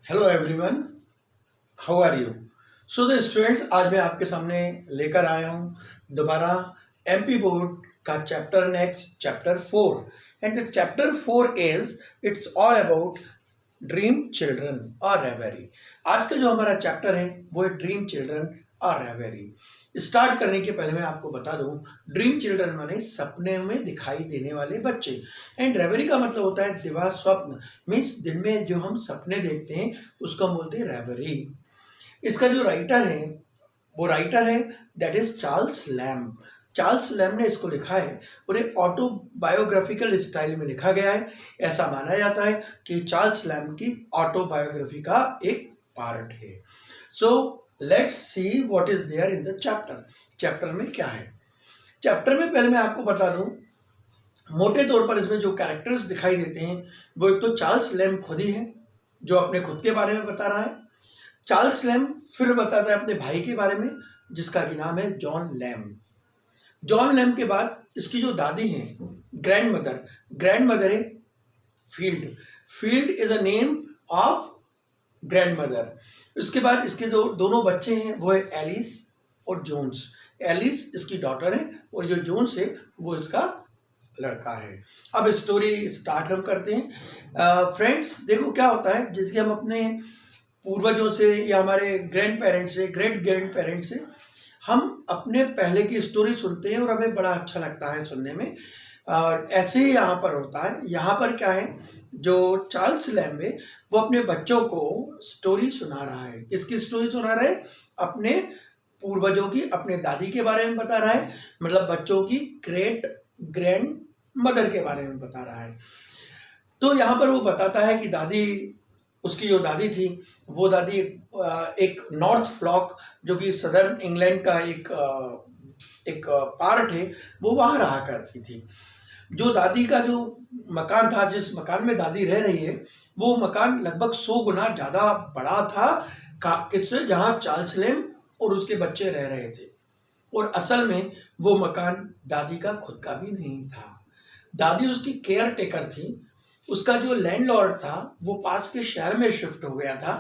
Hello everyone, how are you. So the students, आज मैं आपके सामने लेकर आया हूँ दोबारा एमपी बोर्ड का chapter next chapter 4 and the chapter 4 is it's all about dream children और रेवेरी। आज का जो हमारा चैप्टर है वो है ड्रीम चिल्ड्रन और रेवेरी। स्टार्ट करने के पहले मैं आपको बता दूं, ड्रीम चिल्ड्रन माने सपने में दिखाई देने वाले बच्चे एंड रेवेरी का मतलब होता है दिवा स्वप्न। मीन्स दिन में जो हम सपने देखते हैं उसको हम बोलते हैं रेवेरी। इसका जो राइटर है वो राइटर है that is Charles lamb. Charles lamb ने इसको लिखा है और एक ऑटोबायोग्राफिकल स्टाइल में लिखा गया है। ऐसा माना जाता है कि चार्ल्स लैम्ब की ऑटोबायोग्राफी का एक पार्ट है। So let's see what is there in the chapter. Chapter में क्या है? चैप्टर में पहले मैं आपको बता दूं, मोटे तौर पर इसमें जो कैरेक्टर्स दिखाई देते हैं वो एक तो चार्ल्स लैम्ब खुद ही है जो अपने खुद के बारे में बता रहा है। चार्ल्स लैम्ब फिर बताता है अपने भाई के बारे में जिसका कि नाम है जॉन लैम्ब। जॉन लैम्ब के बाद इसकी जो दादी है ग्रैंड मदर है field. Field is a name of grand mother. उसके बाद इसके जो दोनों बच्चे हैं वो है एलिस और जोन्स। एलिस इसकी डॉटर है और जो जोन्स है वो इसका लड़का है। अब स्टोरी स्टार्ट हम करते हैं। फ्रेंड्स, देखो क्या होता है, जैसे हम अपने पूर्वजों से या हमारे ग्रैंड पेरेंट्स से, ग्रेट ग्रैंड पेरेंट्स से हम अपने पहले की स्टोरी सुनते हैं और हमें बड़ा अच्छा लगता है सुनने में। और ऐसे ही यहाँ पर होता है। यहाँ पर क्या है, जो चार्ल्स लैम्ब है वो अपने बच्चों को स्टोरी सुना रहा है। किसकी स्टोरी सुना रहा है? अपने पूर्वजों की, अपने दादी के बारे में बता रहा है, मतलब बच्चों की ग्रेट ग्रैंड मदर के बारे में बता रहा है। तो यहाँ पर वो बताता है कि दादी, उसकी जो दादी थी वो दादी एक नॉर्थ फ्लॉक जो कि सदर्न इंग्लैंड का एक पार्ट है, वो वहाँ रहा करती थी। जो दादी का जो मकान था, जिस मकान में दादी रह रही है, वो मकान लगभग 100 गुना ज़्यादा बड़ा था किससे, जहाँ चार्ल्स लैम्ब और उसके बच्चे रह रहे थे। और असल में वो मकान दादी का खुद का भी नहीं था। दादी उसकी केयर टेकर थी। उसका जो लैंडलॉर्ड था वो पास के शहर में शिफ्ट हो गया था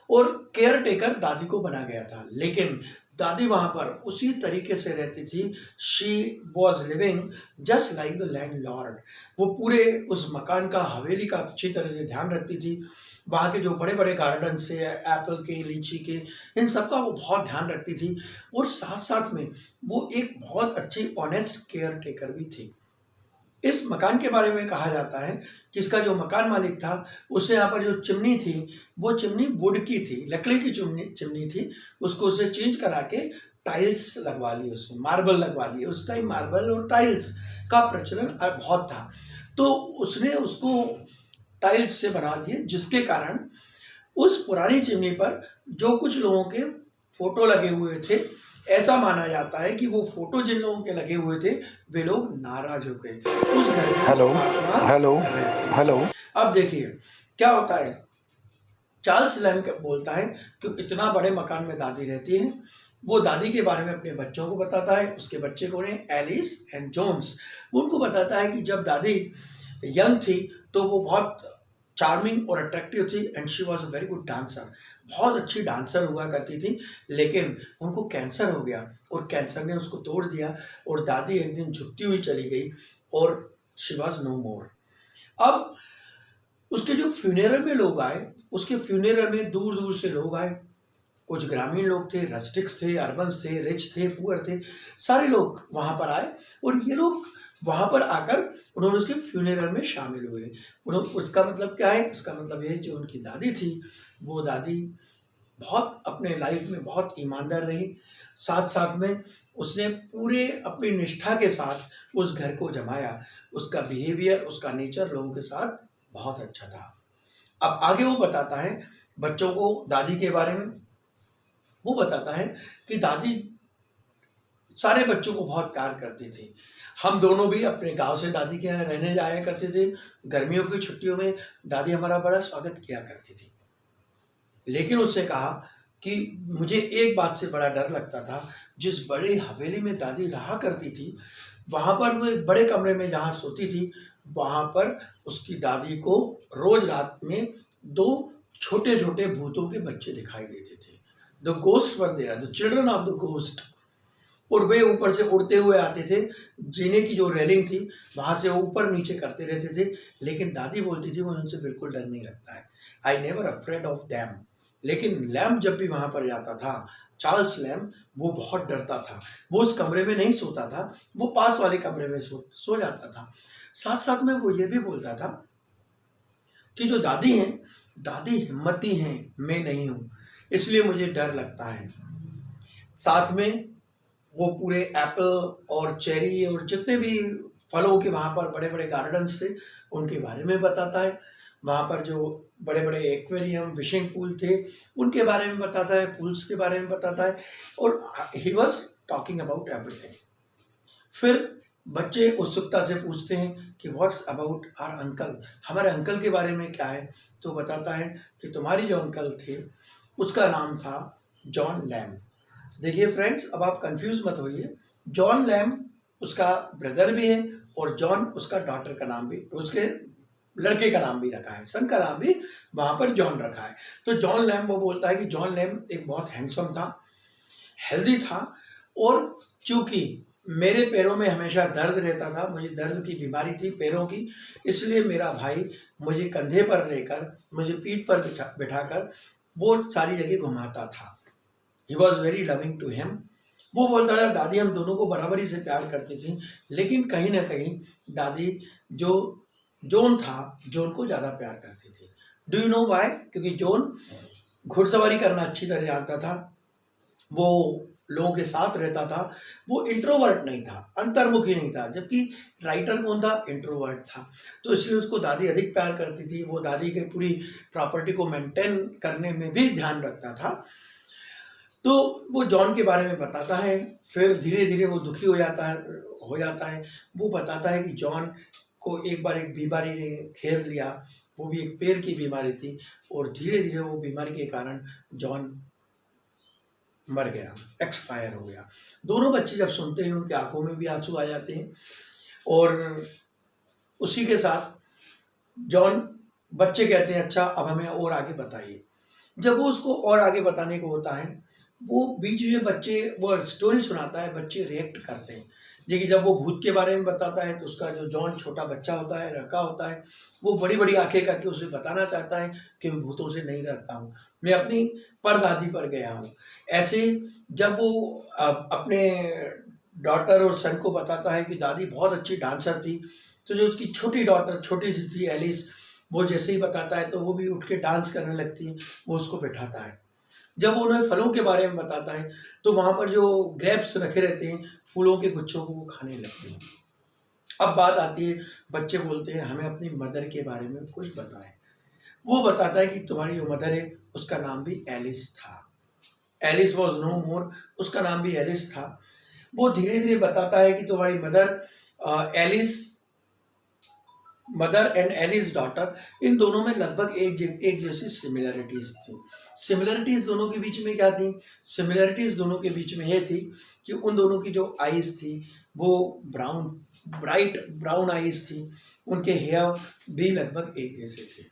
और केयर टेकर दादी को बना गया था। लेकिन दादी वहां पर उसी तरीके से रहती थी। She was living just like the landlord. वो पूरे उस मकान का, हवेली का अच्छी तरह से ध्यान रखती थी। वहाँ के जो बड़े बड़े गार्डन से, एप्पल के, लीची के, इन सब का वो बहुत ध्यान रखती थी। और साथ साथ में वो एक बहुत अच्छी ऑनेस्ट केयर टेकर भी थी। इस मकान के बारे में कहा जाता है कि इसका जो मकान मालिक था उसे यहाँ पर जो चिमनी थी वो चिमनी वुड की थी, लकड़ी की चिमनी थी। उसको उसे चेंज करा के टाइल्स लगवा ली, उसमें मार्बल लगवा लिए। उस टाइम मार्बल और टाइल्स का प्रचलन बहुत था, तो उसने उसको टाइल्स से बना दिए, जिसके कारण उस पुरानी चिमनी पर जो कुछ लोगों के फोटो लगे हुए थे, ऐसा माना जाता है कि वो फोटो जिन लोगों के लगे हुए थे वे लोग नाराज हो गए उस घर में। हेलो। अब देखिए क्या होता है, चार्ल्स लैम्ब बोलता है कि इतना बड़े मकान में दादी रहती है। वो दादी के बारे में अपने बच्चों को बताता है। उसके बच्चे को एलिस एंड जोन्स। उनको बताता है कि जब दादी यंग थी तो वो बहुत चार्मिंग और अट्रैक्टिव थी and she was a very good dancer. बहुत अच्छी डांसर हुआ करती थी, लेकिन उनको कैंसर हो गया और कैंसर ने उसको तोड़ दिया और दादी एक दिन झुकती हुई चली गई और शी वॉज नो मोर। अब उसके जो फ्यूनरल में लोग आए, उसके फ्यूनरल में दूर दूर से लोग आए। कुछ ग्रामीण लोग थे, रस्टिक्स थे, अर्बन्स थे, रिच थे, पुअर थे, सारे लोग वहाँ पर आए और ये लोग वहाँ पर आकर उन्होंने उसके फ्यूनरल में शामिल हुए। उसका मतलब क्या है? इसका मतलब ये, जो उनकी दादी थी वो दादी बहुत अपने लाइफ में बहुत ईमानदार रही। साथ साथ में उसने पूरे अपनी निष्ठा के साथ उस घर को जमाया। उसका बिहेवियर, उसका नेचर लोगों के साथ बहुत अच्छा था। अब आगे वो बताता है बच्चों को दादी के बारे में। वो बताता है कि दादी सारे बच्चों को बहुत प्यार करती थी। हम दोनों भी अपने गांव से दादी के यहाँ रहने जाया करते थे। गर्मियों की छुट्टियों में दादी हमारा बड़ा स्वागत किया करती थी। लेकिन उसने कहा कि मुझे एक बात से बड़ा डर लगता था, जिस बड़े हवेली में दादी रहा करती थी वहाँ पर वो एक बड़े कमरे में जहाँ सोती थी, वहाँ पर उसकी दादी को रोज रात में 2 छोटे छोटे भूतों के बच्चे दिखाई देते थे। The ghost were there, the children of the ghost. और वे ऊपर से उड़ते हुए आते थे, जीने की जो रेलिंग थी वहाँ से ऊपर नीचे करते रहते थे। लेकिन दादी बोलती थी मुझे उनसे बिल्कुल डर नहीं लगता है, I never afraid of them. लेकिन लैम्प जब भी वहाँ पर जाता था, चार्ल्स लैम्प, वो बहुत डरता था। वो उस कमरे में नहीं सोता था, वो पास वाले कमरे में सो जाता था। साथ साथ में वो ये भी बोलता था कि जो दादी हैं, दादी हिम्मती हैं, मैं नहीं हूँ, इसलिए मुझे डर लगता है। साथ में वो पूरे एप्पल और चेरी और जितने भी फलों के वहाँ पर बड़े बड़े गार्डन्स थे उनके बारे में बताता है। वहाँ पर जो बड़े बड़े एक्वेरियम, फिशिंग पूल थे उनके बारे में बताता है, पूल्स के बारे में बताता है। और he was talking about everything. फिर बच्चे उत्सुकता से पूछते हैं कि व्हाट्स अबाउट आवर अंकल, हमारे अंकल के बारे में क्या है। तो बताता है कि तुम्हारी जो अंकल थे उसका नाम था जॉन लैम्ब। देखिए फ्रेंड्स, अब आप कंफ्यूज मत होइए, जॉन लैम्ब उसका ब्रदर भी है और जॉन उसका डॉटर का नाम भी, उसके लड़के का नाम भी रखा है, सन का नाम भी वहाँ पर जॉन रखा है। तो जॉन लैम्ब, वो बोलता है कि जॉन लैम्ब एक बहुत हैंडसम था, हेल्दी था, और चूंकि मेरे पैरों में हमेशा दर्द रहता था, मुझे दर्द की बीमारी थी पैरों की, इसलिए मेरा भाई मुझे कंधे पर लेकर, मुझे पीठ पर बिठाकर वो सारी जगह घुमाता था। He was very loving to him. वो बोलता था दादी हम दोनों को बराबरी से प्यार करती थी, लेकिन कहीं ना कहीं दादी जो जॉन था, जॉन को ज़्यादा प्यार करती थी। Do you know why? क्योंकि जॉन घुड़सवारी करना अच्छी तरह जानता था, वो लोगों के साथ रहता था, वो इंट्रोवर्ट नहीं था, अंतर्मुखी नहीं था, जबकि राइटर कौन था? इंट्रोवर्ट था। तो इसलिए उसको दादी अधिक प्यार करती थी। वो दादी के पूरी प्रॉपर्टी को मेंटेन करने में भी ध्यान रखता था। तो वो जॉन के बारे में बताता है। फिर धीरे धीरे वो दुखी हो जाता है। वो बताता है कि जॉन को एक बार एक बीमारी ने घेर लिया, वो भी एक पैर की बीमारी थी, और धीरे धीरे वो बीमारी के कारण जॉन मर गया, एक्सपायर हो गया। दोनों बच्चे जब सुनते हैं उनकी आंखों में भी आंसू आ जाते हैं। और उसी के साथ जॉन, बच्चे कहते हैं अच्छा अब हमें और आगे बताइए। जब वो उसको और आगे बताने को होता है, वो बीच में बच्चे, वो स्टोरी सुनाता है, बच्चे रिएक्ट करते हैं। देखिए जब वो भूत के बारे में बताता है तो उसका जो जॉन छोटा बच्चा होता है, लड़का होता है, वो बड़ी बड़ी आंखें करके उसे बताना चाहता है कि मैं भूतों से नहीं डरता हूँ, मैं अपनी परदादी पर गया हूँ। ऐसे जब वो अपने डॉटर और सन को बताता है कि दादी बहुत अच्छी डांसर थी, तो जो उसकी छोटी डॉटर, छोटी सी थी एलिस, वो जैसे ही बताता है तो वो भी उठ के डांस करने लगती है, वो उसको बैठाता है। जब उन्हें फलों के बारे में बताता है तो वहाँ पर जो ग्रेप्स रखे रहते हैं, फूलों के गुच्छों को वो खाने लगते हैं। अब बात आती है, बच्चे बोलते हैं हमें अपनी मदर के बारे में कुछ बताएं। वो बताता है कि तुम्हारी जो मदर है उसका नाम भी एलिस था, एलिस वॉज नो मोर, उसका नाम भी एलिस था। वो धीरे धीरे बताता है कि तुम्हारी मदर एंड एलिस डॉटर, इन दोनों में लगभग एक जैसी सिमिलरिटीज थी। सिमिलरिटीज दोनों के बीच में क्या थी? सिमिलरिटीज दोनों के बीच में ये थी कि उन दोनों की जो आईज थी वो ब्राइट ब्राउन आईज थी, उनके हेयर भी लगभग एक जैसे थे।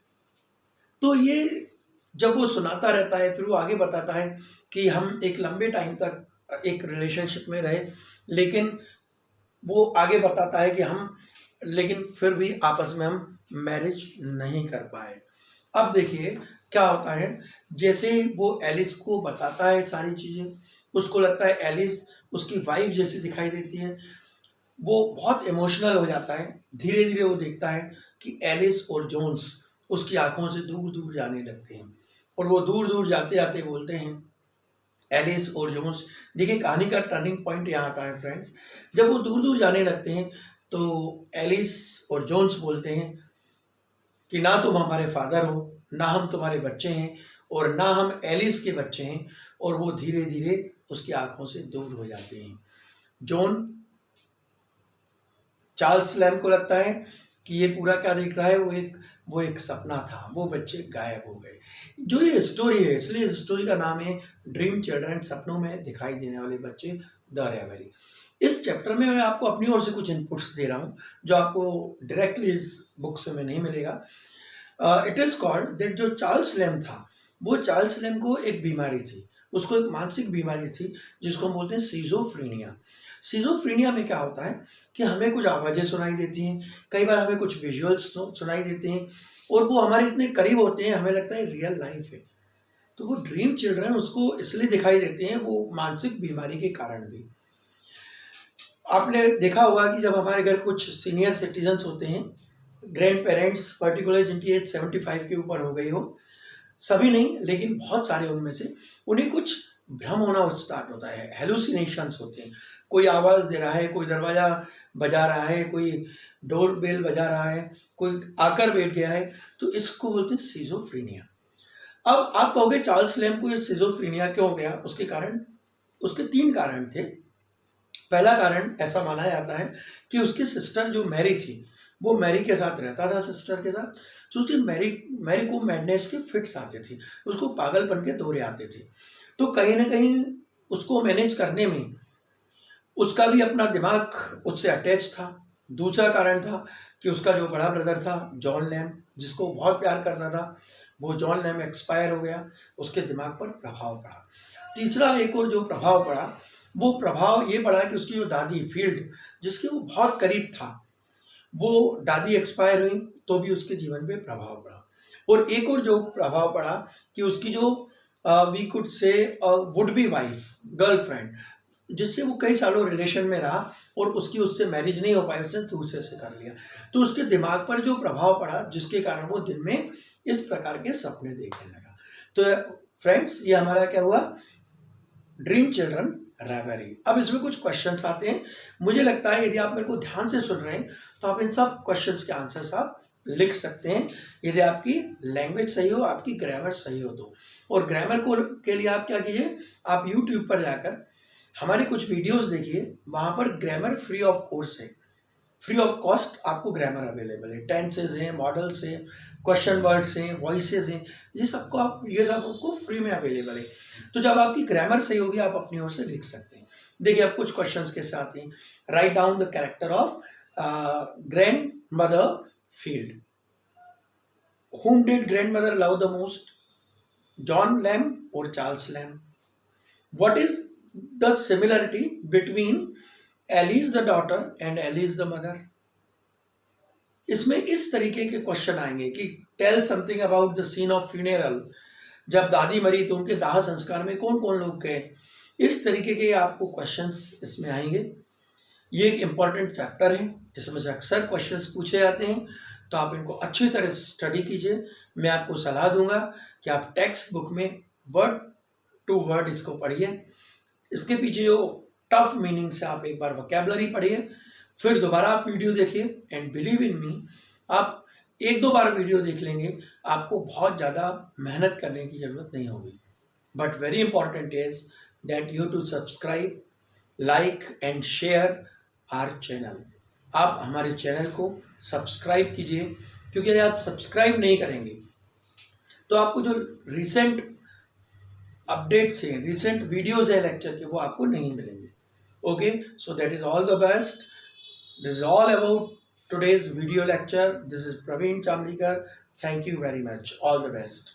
तो ये जब वो सुनाता रहता है, फिर वो आगे बताता है कि हम एक लंबे टाइम तक एक रिलेशनशिप में रहे, लेकिन वो आगे बताता है कि लेकिन फिर भी आपस में हम मैरिज नहीं कर पाए। अब देखिए क्या होता है, जैसे वो एलिस को बताता है सारी चीज़ें, उसको लगता है एलिस उसकी वाइफ जैसी दिखाई देती है। वो बहुत इमोशनल हो जाता है। धीरे धीरे वो देखता है कि एलिस और जोन्स उसकी आंखों से दूर दूर जाने लगते हैं, और वो दूर दूर जाते जाते बोलते हैं, एलिस और जोन्स। देखिए कहानी का टर्निंग पॉइंट यहाँ आता है फ्रेंड्स। जब वो दूर दूर जाने लगते हैं तो एलिस और जोन्स बोलते हैं कि ना तुम हमारे फादर हो, ना हम तुम्हारे बच्चे हैं, और ना हम एलिस के बच्चे हैं। और वो धीरे धीरे उसकी आंखों से दूर हो जाते हैं। चार्ल्स लैम्ब को लगता है कि ये पूरा क्या देख रहा है, वो एक सपना था, वो बच्चे गायब हो गए। जो ये स्टोरी है, इसलिए इस स्टोरी का नाम है ड्रीम चिल्ड्रन, सपनों में दिखाई देने वाले बच्चे, द रेवेरी। इस चैप्टर में मैं आपको अपनी ओर से कुछ इनपुट्स दे रहा हूँ जो आपको डायरेक्टली इस बुक से में नहीं मिलेगा। इट इज कॉल्ड दैट जो चार्ल्स लैम्ब था, वो चार्ल्स लैम्ब को एक बीमारी थी, उसको एक मानसिक बीमारी थी जिसको हम बोलते हैं सीजोफ्रीनिया। सीजोफ्रीनिया में क्या होता है कि हमें कुछ आवाज़ें सुनाई देती हैं, कई बार हमें कुछ विजुअल्स सुनाई देते हैं और वो हमारे इतने करीब होते हैं हमें लगता है रियल लाइफ है। तो वो ड्रीम चिल्ड्रन उसको इसलिए दिखाई देते हैं, वो मानसिक बीमारी के कारण भी। आपने देखा होगा कि जब हमारे घर कुछ सीनियर सिटीजन्स होते हैं, ग्रैंड पेरेंट्स पर्टिकुलर जिनकी एज 75 के ऊपर हो गई हो, सभी नहीं लेकिन बहुत सारे उनमें से, उन्हें कुछ भ्रम होना स्टार्ट होता है, हेलुसिनेशंस होते हैं। कोई आवाज़ दे रहा है, कोई दरवाज़ा बजा रहा है, कोई डोर बेल बजा रहा है, कोई आकर बैठ गया है, तो इसको बोलते हैं सीजोफ्रीनिया। अब आप कहोगे चार्ल्स लैम्ब को ये सीजोफ्रीनिया क्यों हो गया? उसके कारण, उसके 3 कारण थे। पहला कारण ऐसा माना जाता है कि उसकी सिस्टर जो मैरी थी, वो मैरी के साथ रहता था, सिस्टर के साथ, तो उसकी मैरी को मैडनेस के फिट्स आते थे, उसको पागलपन के दौरे आते थे। तो कहीं ना कहीं उसको मैनेज करने में उसका भी अपना दिमाग उससे अटैच था। दूसरा कारण था कि उसका जो बड़ा ब्रदर था जॉन लैम्ब, जिसको बहुत प्यार करता था, वो जॉन लैम्ब एक्सपायर हो गया, उसके दिमाग पर प्रभाव पड़ा। तीसरा एक और जो प्रभाव पड़ा, वो प्रभाव ये पड़ा कि उसकी जो दादी फील्ड, जिसके वो बहुत करीब था, वो दादी एक्सपायर हुई तो भी उसके जीवन पे प्रभाव पड़ा। और एक और जो प्रभाव पड़ा कि उसकी जो we could say would be wife, girlfriend, जिससे वो कई सालों रिलेशन में रहा और उसकी उससे मैरिज नहीं हो पाई, उसने दूसरे से कर लिया, तो उसके दिमाग पर जो प्रभाव पड़ा जिसके कारण वो दिन में इस प्रकार के सपने देखने लगा। तो फ्रेंड्स, ये हमारा क्या हुआ, ड्रीम चिल्ड्रन राइवरी। अब इसमें कुछ क्वेश्चंस आते हैं, मुझे लगता है यदि आप मेरे को ध्यान से सुन रहे हैं तो आप इन सब क्वेश्चंस के आंसर्स आप लिख सकते हैं, यदि आपकी लैंग्वेज सही हो, आपकी ग्रामर सही हो तो। और ग्रामर को के लिए आप क्या कीजिए, आप यूट्यूब पर जाकर हमारे कुछ वीडियोस देखिए, वहाँ पर ग्रामर फ्री ऑफ कोर्स है, फ्री ऑफ कॉस्ट आपको ग्रामर अवेलेबल है, टेंसेज हैं, मॉडल्स हैं, क्वेश्चन वर्ड्स हैं, वॉइसेस हैं, ये सब आपको फ्री में अवेलेबल है। तो जब आपकी ग्रामर सही होगी आप अपनी ओर से लिख सकते हैं। देखिए अब कुछ क्वेश्चंस के साथ ही, write down the character of grandmother field. whom did grandmother love the most, John Lamb or Charles Lamb? What is the similarity between Alice the daughter and Alice the mother? इसमें इस तरीके के question आएंगे कि tell something about the scene of funeral, जब दादी मरी तो उनके दाह संस्कार में कौन कौन लोग गए, इस तरीके के आपको क्वेश्चंस इसमें आएंगे। ये एक इम्पॉर्टेंट चैप्टर है, इसमें से अक्सर क्वेश्चंस पूछे जाते हैं, तो आप इनको अच्छी तरह से स्टडी कीजिए। मैं आपको सलाह दूंगा कि आप टेक्स्ट बुक में वर्ड टू वर्ड इसको पढ़िए, इसके पीछे जो टफ मीनिंग से आप एक बार वोकैबुलरी पढ़िए, फिर दोबारा आप वीडियो देखिए, एंड बिलीव इन मी, आप 1-2 बार वीडियो देख लेंगे, आपको बहुत ज़्यादा मेहनत करने की ज़रूरत नहीं होगी। But very important is that you to subscribe, like and share our channel. आप हमारे चैनल को सब्सक्राइब कीजिए, क्योंकि यदि आप सब्सक्राइब नहीं करेंगे तो आपको जो रिसेंट अपडेट्स हैं, रिसेंट वीडियोज है लेक्चर के, वो आपको नहीं मिलेंगे। Okay, so that is all the best. This is all about today's video lecture. This is Praveen Chamlikar. Thank you very much. All the best.